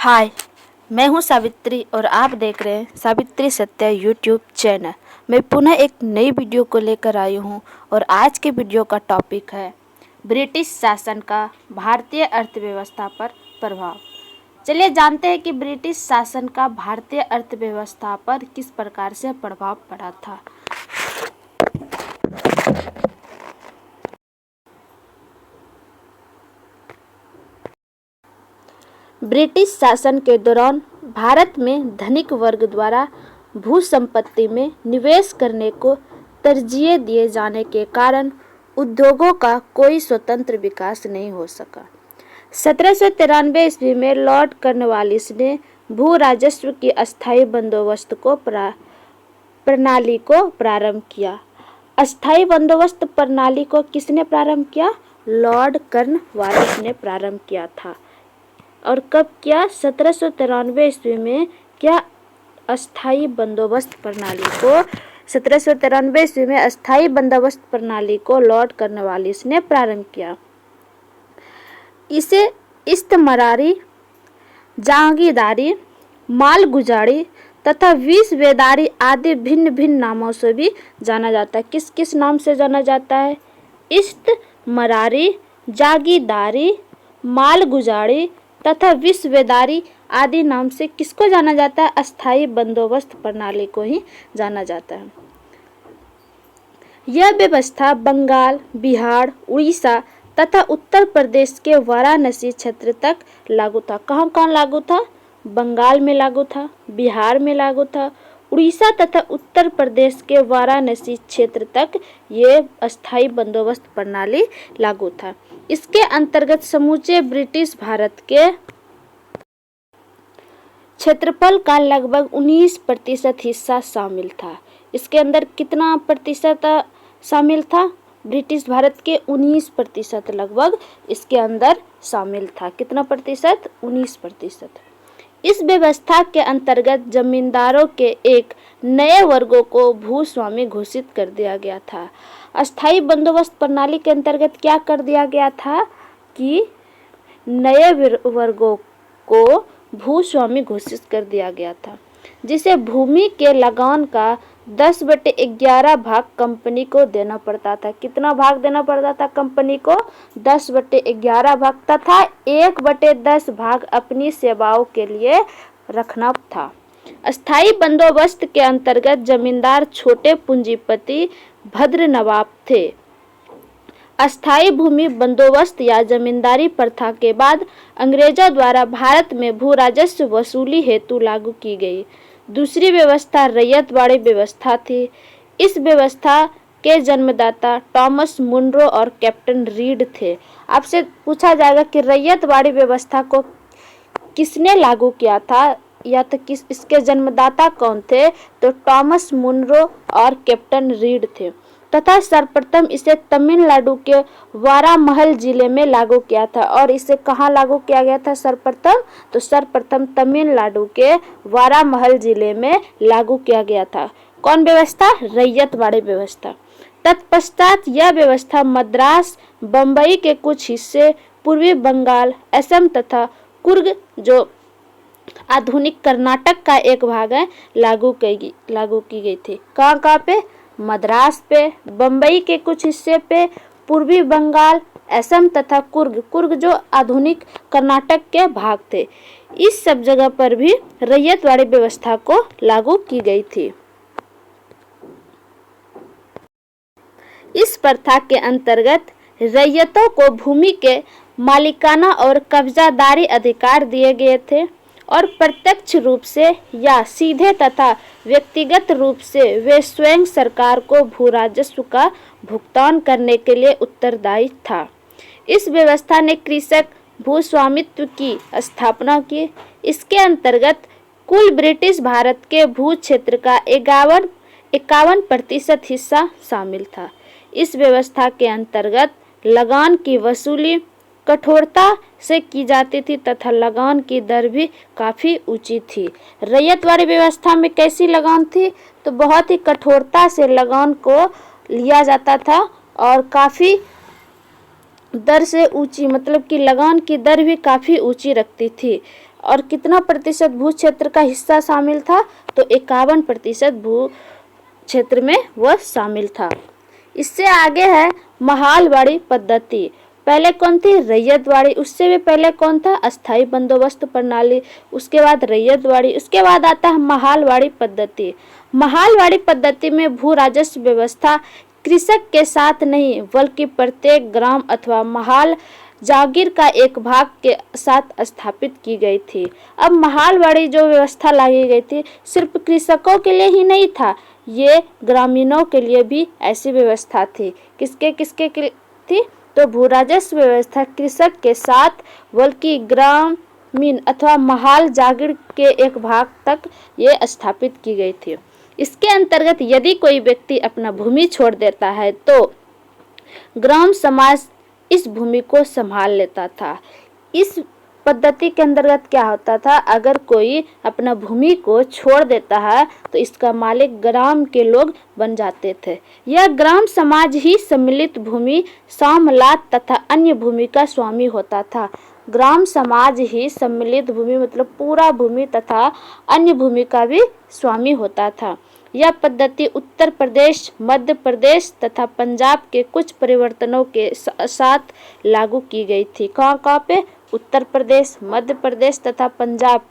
हाय, मैं हूं सावित्री और आप देख रहे हैं सावित्री सत्या यूट्यूब चैनल। मैं पुनः एक नई वीडियो को लेकर आई हूं और आज के वीडियो का टॉपिक है ब्रिटिश शासन का भारतीय अर्थव्यवस्था पर प्रभाव। चलिए जानते हैं कि ब्रिटिश शासन का भारतीय अर्थव्यवस्था पर किस प्रकार से प्रभाव पड़ा था। ब्रिटिश शासन के दौरान भारत में धनिक वर्ग द्वारा भू संपत्ति में निवेश करने को तरजीह दिए जाने के कारण उद्योगों का कोई स्वतंत्र विकास नहीं हो सका। 1793 ईस्वी में लॉर्ड कॉर्नवालिस ने भू राजस्व की अस्थायी बंदोबस्त प्रणाली को प्रारंभ किया। अस्थायी बंदोबस्त प्रणाली को किसने प्रारंभ किया? लॉर्ड कॉर्नवालिस ने प्रारंभ किया था। और कब किया? 1793 ईस्वी में क्या अस्थायी बंदोबस्त प्रणाली को 1793 ईस्वी में अस्थायी बंदोबस्त प्रणाली को लॉर्ड कॉर्नवालिस ने प्रारंभ किया। इसे इस्तमरारी, जागीरदारी, मालगुजारी तथा विसवेदारी आदि भिन्न भिन्न नामों से भी जाना जाता है। किस किस नाम से जाना जाता है? इस्तमरारी, जागीरदारी, मालगुजारी तथा विसवेदारी आदि नाम से किसको जाना जाता है? अस्थायी बंदोबस्त प्रणाली को ही जाना जाता है। यह व्यवस्था बंगाल, बिहार, उड़ीसा तथा उत्तर प्रदेश के वाराणसी क्षेत्र तक लागू था। कहाँ कहाँ लागू था? बंगाल में लागू था, बिहार में लागू था, उड़ीसा तथा उत्तर प्रदेश के वाराणसी क्षेत्र तक ये अस्थायी बंदोबस्त प्रणाली लागू था। इसके अंतर्गत समूचे ब्रिटिश भारत के क्षेत्रफल का लगभग 19% हिस्सा शामिल था। इसके अंदर कितना प्रतिशत शामिल था? ब्रिटिश भारत के 19% लगभग इसके अंदर शामिल था। कितना प्रतिशत? 19%। इस व्यवस्था के अंतर्गत जमींदारों के एक नए वर्गों को भूस्वामी घोषित कर दिया गया था। अस्थायी बंदोबस्त प्रणाली के अंतर्गत क्या कर दिया गया था कि नए वर्गों को भूस्वामी घोषित कर दिया गया था, जिसे भूमि के लगान का 10/11 भाग कंपनी को देना पड़ता था। कितना भाग देना पड़ता था कंपनी को? 10/11 भाग तथा 1/10 भाग अपनी सेवाओं के लिए रखना था। अस्थायी बंदोबस्त के अंतर्गत जमींदार छोटे पूंजीपति भद्र नवाब थे। अस्थायी भूमि बंदोबस्त या जमींदारी प्रथा के बाद अंग्रेजों द्वारा भारत में भू राजस्व वसूली हेतु लागू की गई दूसरी व्यवस्था रैयतवाड़ी व्यवस्था थी। इस व्यवस्था के जन्मदाता थॉमस मुनरो और कैप्टन रीड थे। आपसे पूछा जाएगा कि रैयतवाड़ी व्यवस्था को किसने लागू किया था या तो इसके जन्मदाता कौन थे? तो थॉमस मुनरो और कैप्टन रीड थे तथा सर्वप्रथम इसे तमिलनाडु के वारामहल जिले में लागू किया था। और इसे कहाँ लागू किया गया था सर्वप्रथम? तो सर्वप्रथम तमिलनाडु के वारामहल जिले में लागू किया गया था। कौन व्यवस्था? रैयतवाड़ी व्यवस्था। तत्पश्चात यह व्यवस्था मद्रास, बम्बई के कुछ हिस्से, पूर्वी बंगाल, असम तथा कुर्ग जो आधुनिक कर्नाटक का एक भाग है लागू की गई थी। कहाँ कहाँ पे? मद्रास पे, बम्बई के कुछ हिस्से पे, पूर्वी बंगाल, असम तथा कुर्ग जो आधुनिक कर्नाटक के भाग थे। इस सब जगह पर भी रैयतवाड़ी व्यवस्था को लागू की गई थी। इस प्रथा के अंतर्गत रैयतों को भूमि के मालिकाना और कब्जादारी अधिकार दिए गए थे और प्रत्यक्ष रूप से या सीधे तथा व्यक्तिगत रूप से वे स्वयं सरकार को भू राजस्व का भुगतान करने के लिए उत्तरदायी था। इस व्यवस्था ने कृषक भूस्वामित्व की स्थापना की। इसके अंतर्गत कुल ब्रिटिश भारत के भू क्षेत्र का 51% हिस्सा शामिल था। इस व्यवस्था के अंतर्गत लगान की वसूली कठोरता से की जाती थी तथा लगान की दर भी काफ़ी ऊंची थी। रैयतवाड़ी व्यवस्था में कैसी लगान थी? तो बहुत ही कठोरता से लगान को लिया जाता था और काफ़ी दर से ऊंची, मतलब कि लगान की दर भी काफ़ी ऊंची रखती थी। और कितना प्रतिशत भू क्षेत्र का हिस्सा शामिल था, तो 51% भू क्षेत्र में वह शामिल था। इससे आगे है महालवाड़ी पद्धति। पहले कौन थी? रैयतवाड़ी। उससे भी पहले कौन था? अस्थाई बंदोबस्त प्रणाली। उसके बाद रैयतवाड़ी। उसके बाद आता है महालवाड़ी पद्धति। महालवाड़ी पद्धति में भू राजस्व व्यवस्था कृषक के साथ नहीं, बल्कि प्रत्येक ग्राम अथवा महाल जागीर का एक भाग के साथ स्थापित की गई थी। अब महालवाड़ी जो व्यवस्था लाई गई थी, सिर्फ कृषकों के लिए ही नहीं था, ये ग्रामीणों के लिए भी ऐसी व्यवस्था थी। किसके किसके के थी? तो भू राजस्व व्यवस्था कृषक के साथ, बल्कि ग्रामीण अथवा महाल जागीर के एक भाग तक ये स्थापित की गई थी। इसके अंतर्गत यदि कोई व्यक्ति अपना भूमि छोड़ देता है तो ग्राम समाज इस भूमि को संभाल लेता था। इस पद्धति के अंतर्गत क्या होता था? अगर कोई अपना भूमि को छोड़ देता है तो इसका मालिक ग्राम के लोग बन जाते थे। यह ग्राम समाज ही सम्मिलित भूमि, सामलात तथा अन्य भूमि का स्वामी होता था। ग्राम समाज ही सम्मिलित भूमि मतलब पूरा भूमि तथा अन्य भूमि का भी स्वामी होता था। यह पद्धति उत्तर प्रदेश, मध्य प्रदेश तथा पंजाब के कुछ परिवर्तनों के साथ लागू की गई थी। कहाँ पे? उत्तर प्रदेश, मध्य प्रदेश तथा पंजाब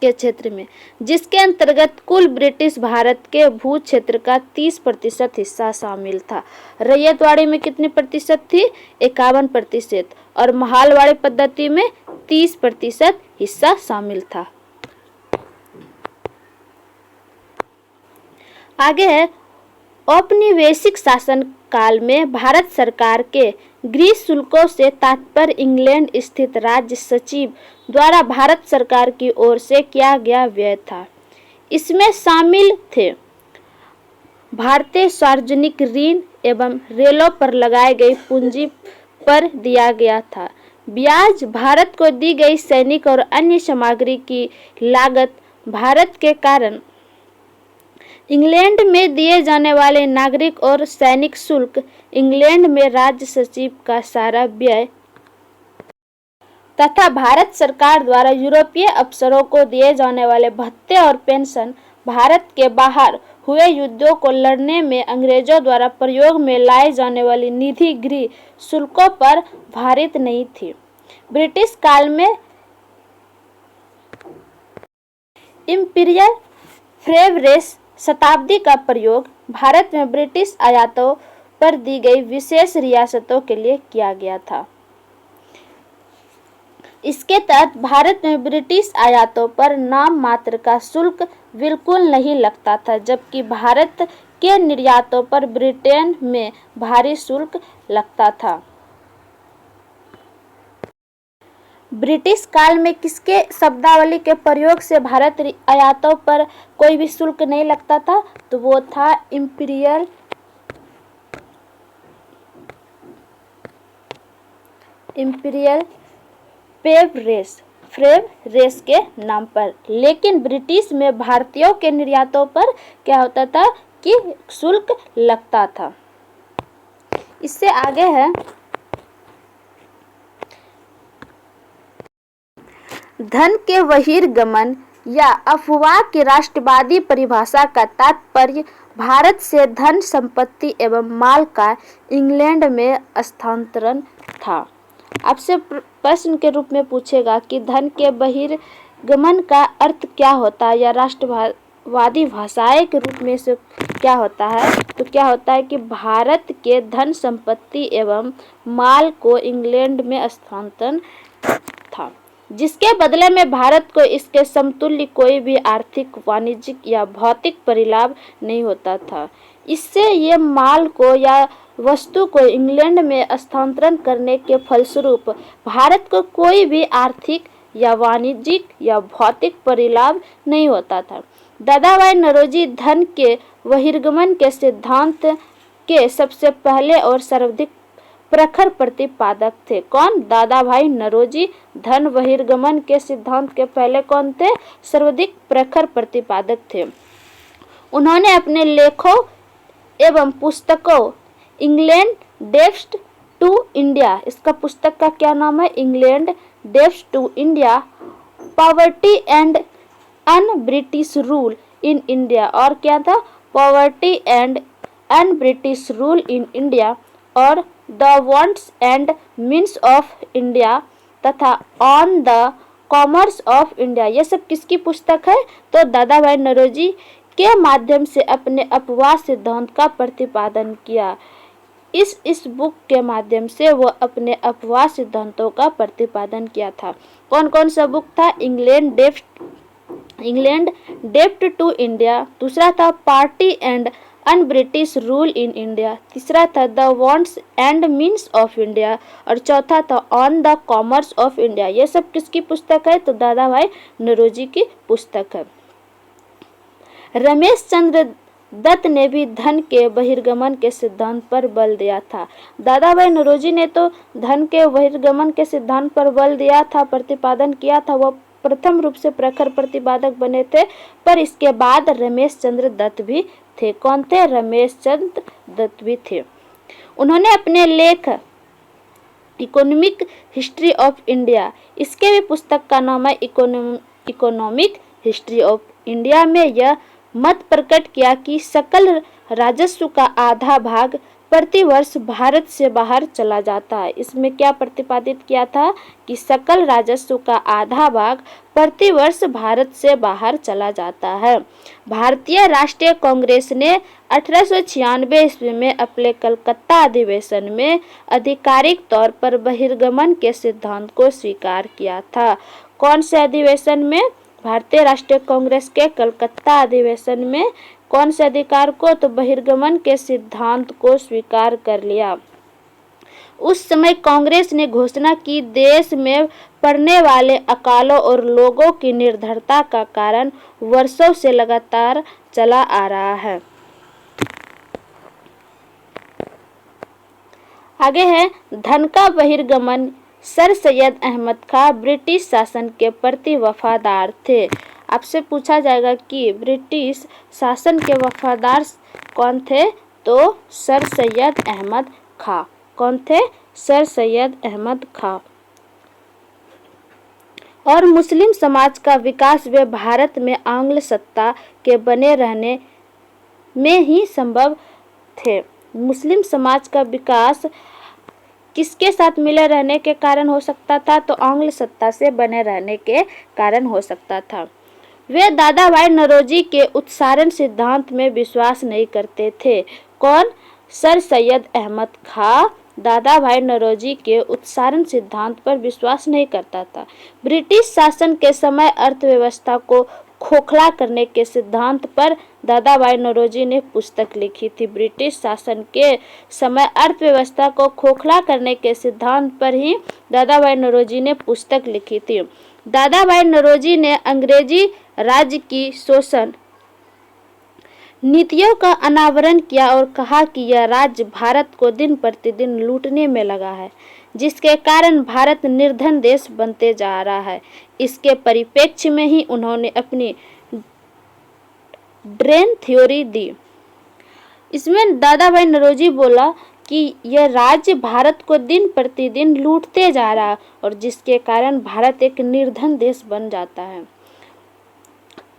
के क्षेत्र में, जिसके अंतर्गत कुल ब्रिटिश भारत के भू क्षेत्र का 30% हिस्सा शामिल था। रैयतवाड़ी में कितने प्रतिशत थी? 51%। और महालवाड़ी पद्धति में 30% हिस्सा शामिल था। आगे है औपनिवेशिक शासन काल में भारत सरकार के गृह शुल्कों से तात्पर्य इंग्लैंड स्थित राज्य सचिव द्वारा भारत सरकार की ओर से किया गया व्यय था। इसमें शामिल थे भारतीय सार्वजनिक ऋण एवं रेलों पर लगाई गई पूंजी पर दिया गया था ब्याज, भारत को दी गई सैनिक और अन्य सामग्री की लागत, भारत के कारण इंग्लैंड में दिए जाने वाले नागरिक और सैनिक शुल्क, इंग्लैंड में राज्य सचिव का सारा व्यय तथा भारत सरकार द्वारा यूरोपीय अफसरों को दिए जाने वाले भत्ते और पेंशन, भारत के बाहर हुए युद्धों को लड़ने में अंग्रेजों द्वारा प्रयोग में लाई जाने वाली निधि गृह शुल्कों पर भारित नहीं थी। ब्रिटिश काल में इंपीरियल फ्रेवरेस शताब्दी का प्रयोग भारत में ब्रिटिश आयातों पर दी गई विशेष रियासतों के लिए किया गया था। इसके तहत भारत में ब्रिटिश आयातों पर नाम मात्र का शुल्क बिल्कुल नहीं लगता था, जबकि भारत के निर्यातों पर ब्रिटेन में भारी शुल्क लगता था। ब्रिटिश काल में किसके शब्दावली के प्रयोग से भारत आयातों पर कोई भी शुल्क नहीं लगता था? तो वो था इंपीरियल फ्रेवरेस के नाम पर। लेकिन ब्रिटिश में भारतीयों के निर्यातों पर क्या होता था कि शुल्क लगता था। इससे आगे है धन के बहिर्गमन या अफवाह की राष्ट्रवादी परिभाषा का तात्पर्य भारत से धन, संपत्ति एवं माल का इंग्लैंड में स्थानांतरण था। आपसे प्रश्न के रूप में पूछेगा कि धन के बहिर्गमन का अर्थ क्या होता है या राष्ट्रवादी भाषाएं के रूप में से क्या होता है? तो क्या होता है कि भारत के धन, संपत्ति एवं माल को इंग्लैंड में स्थानांतरण था, जिसके बदले में भारत को इसके समतुल्य कोई भी आर्थिक, वाणिज्यिक या भौतिक परिलाभ नहीं होता था। इससे ये माल को या वस्तु को इंग्लैंड में स्थानांतरण करने के फलस्वरूप भारत को कोई भी आर्थिक या वाणिज्यिक या भौतिक परिलाभ नहीं होता था। दादाभाई नौरोजी धन के बहिर्गमन के सिद्धांत के सबसे पहले और सर्वाधिक प्रखर प्रतिपादक थे। कौन? दादाभाई नौरोजी धन बहिर्गमन के सिद्धांत के पहले कौन थे? सर्वाधिक प्रखर प्रतिपादक थे। उन्होंने अपने लेखों एवं पुस्तकों इंग्लैंड डेब्ट टू इंडिया, इसका पुस्तक का क्या नाम है? इंग्लैंड डेप्ट to India, poverty and un British rule in India, और क्या था? Poverty and un British rule in India, और the wants and means of India, तथा on the commerce of India. ये सब किसकी पुस्तक है? तो दादा भाई नौरोजी के माध्यम से अपने अपवाद सिद्धांत का प्रतिपादन किया। इस बुक के माध्यम से वो अपने अपवाद सिद्धांतों का प्रतिपादन किया था। कौन कौन सा बुक था? इंग्लैंड डेप्ट टू इंडिया, दूसरा था party and un British rule in India, तीसरा था the wants and means of India, और चौथा था on the commerce of India. ये सब किसकी पुस्तक है? तो दादा भाई नौरोजी की पुस्तक है। रमेश चंद्र दत्त ने भी धन के बहिर्गमन के सिद्धांत पर बल दिया था। दादा भाई नौरोजी ने तो धन के बहिर्गमन के सिद्धांत पर बल दिया था, प्रतिपादन किया था। वह प्रथम रूप से प्रखर प्रतिपादक बने थे, पर इसके बाद रमेश चंद्र दत्त भी थे। कौन थे? रमेश चंद्र दत्त भी थे। उन्होंने अपने लेख इकोनॉमिक हिस्ट्री ऑफ इंडिया, इसके भी पुस्तक का नाम है इकोनॉमिक हिस्ट्री ऑफ इंडिया, में यह मत प्रकट किया कि सकल राजस्व का आधा भाग प्रतिवर्ष भारत से बाहर चला जाता है। इसमें क्या प्रतिपादित किया था? कि सकल राजस्व का आधा भाग प्रतिवर्ष भारत से बाहर चला जाता है। भारतीय राष्ट्रीय कांग्रेस ने 1896 ईस्वी में अपने कलकत्ता अधिवेशन में आधिकारिक तौर पर बहिर्गमन के सिद्धांत को स्वीकार किया था। कौन से अधिवेशन में? भारतीय राष्ट्रीय कांग्रेस के कलकत्ता अधिवेशन में कौन से अधिकार को? तो बहिर्गमन के सिद्धांत को स्वीकार कर लिया। उस समय कांग्रेस ने घोषणा की देश में पड़ने वाले अकालों और लोगों की निर्धनता का कारण वर्षों से लगातार चला आ रहा है। आगे है धन का बहिर्गमन। सर सैयद अहमद खां ब्रिटिश शासन के प्रति वफादार थे। आपसे पूछा जाएगा कि ब्रिटिश शासन के वफादार कौन थे? तो सर सैयद अहमद खां। कौन थे? सर सैयद अहमद खां। और मुस्लिम समाज का विकास वे भारत में आंग्ल सत्ता के बने रहने में ही संभव थे। मुस्लिम समाज का विकास किसके साथ मिले रहने के कारण हो सकता था? तो आंग्ल सत्ता से बने रहने के कारण हो सकता था। वे दादा भाई नौरोजी के उत्सारण सिद्धांत में विश्वास नहीं करते थे। कौन? सर सैयद अहमद खां दादा भाई नौरोजी के उत्सारण सिद्धांत पर विश्वास नहीं करता था। ब्रिटिश शासन के समय अर्थव्यवस्था को खोखला करने के सिद्धांत पर दादा भाई नौरोजी ने पुस्तक लिखी थी। ब्रिटिश शासन के समय अर्थव्यवस्था को खोखला करने के सिद्धांत पर ही दादा भाई नौरोजी ने पुस्तक लिखी थी। दादा भाई नौरोजी ने अंग्रेजी राज्य की शोषण नीतियों का अनावरण किया और कहा कि यह राज्य भारत को दिन प्रतिदिन लूटने में लगा है, जिसके कारण भारत निर्धन देश बनते जा रहा है। इसके परिप्रेक्ष्य में ही उन्होंने अपनी ड्रेन थ्योरी दी। इसमें दादा भाई नौरोजी बोला कि यह राज्य भारत को दिन प्रतिदिन लूटते जा रहा है और जिसके कारण भारत एक निर्धन देश बन जाता है।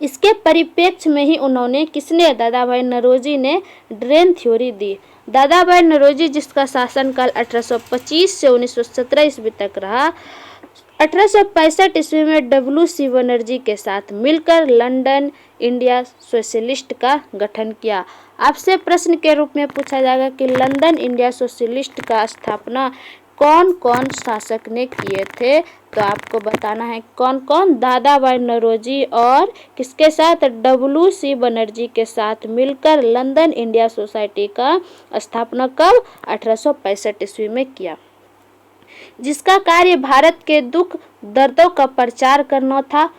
इसके परिप्रेक्ष्य में ही उन्होंने किसने? दादा भाई नौरोजी ने ड्रेन थ्योरी दी। दादा भाई नौरोजी जिसका शासनकाल 1825 से 1917 ईस्वी तक रहा, 1865 ईस्वी में W.C. बनर्जी के साथ मिलकर लंदन इंडिया सोशलिस्ट का गठन किया। आपसे प्रश्न के रूप में पूछा जाएगा कि लंदन इंडिया सोशलिस्ट का स्थापना कौन कौन शासक ने किए थे? तो आपको बताना है कौन कौन? दादा भाई नौरोजी और किसके साथ? W.C. बनर्जी के साथ मिलकर लंदन इंडिया सोसाइटी का स्थापना कब? 1865 ईस्वी में किया, जिसका कार्य भारत के दुख दर्दों का प्रचार करना था।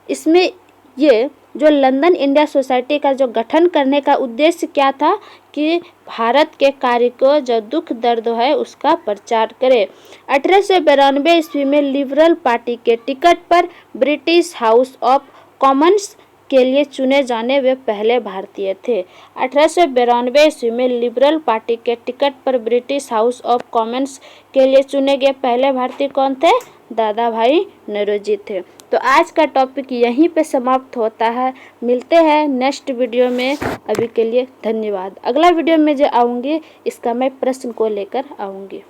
इसमें ये जो लंदन इंडिया सोसाइटी का जो गठन करने का उद्देश्य क्या था? कि भारत के कार्य को जो दुख दर्द है उसका प्रचार करे। 1892 ईस्वी में लिबरल पार्टी के टिकट पर ब्रिटिश हाउस ऑफ कॉमन्स के लिए चुने जाने वे पहले भारतीय थे। 1892 ईस्वी में लिबरल पार्टी के टिकट पर ब्रिटिश हाउस ऑफ कॉमन्स के लिए चुने गए पहले भारतीय कौन थे? दादा भाई नौरोजी थे। तो आज का टॉपिक यहीं पे समाप्त होता है। मिलते हैं नेक्स्ट वीडियो में। अभी के लिए धन्यवाद। अगला वीडियो में जो आऊँगी इसका मैं प्रश्न को लेकर आऊँगी।